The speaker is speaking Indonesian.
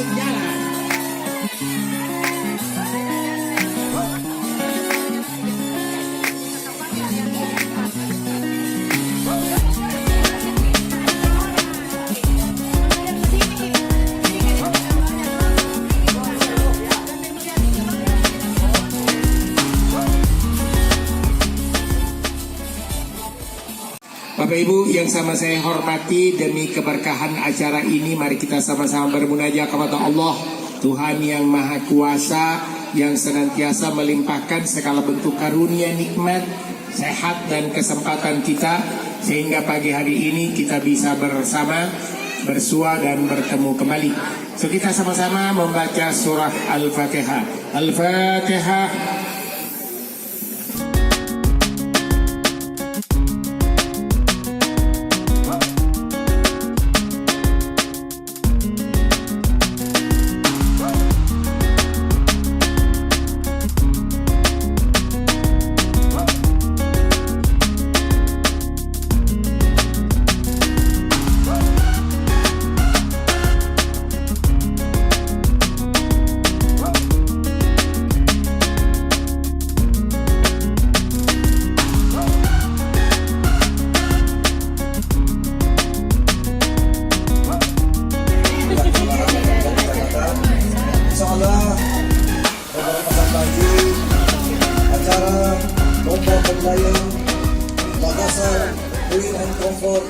masuk jalan. Bapak Ibu yang sama saya hormati, demi keberkahan acara ini mari kita sama-sama bermunajat kepada Allah, Tuhan yang Maha Kuasa, yang senantiasa melimpahkan segala bentuk karunia, nikmat, sehat dan kesempatan kita, sehingga pagi hari ini kita bisa bersama, bersua dan bertemu kembali. So kita sama-sama membaca surah Al-Fatihah. Al-Fatihah. Acara lomba pembayang Makassar Clean and Comfort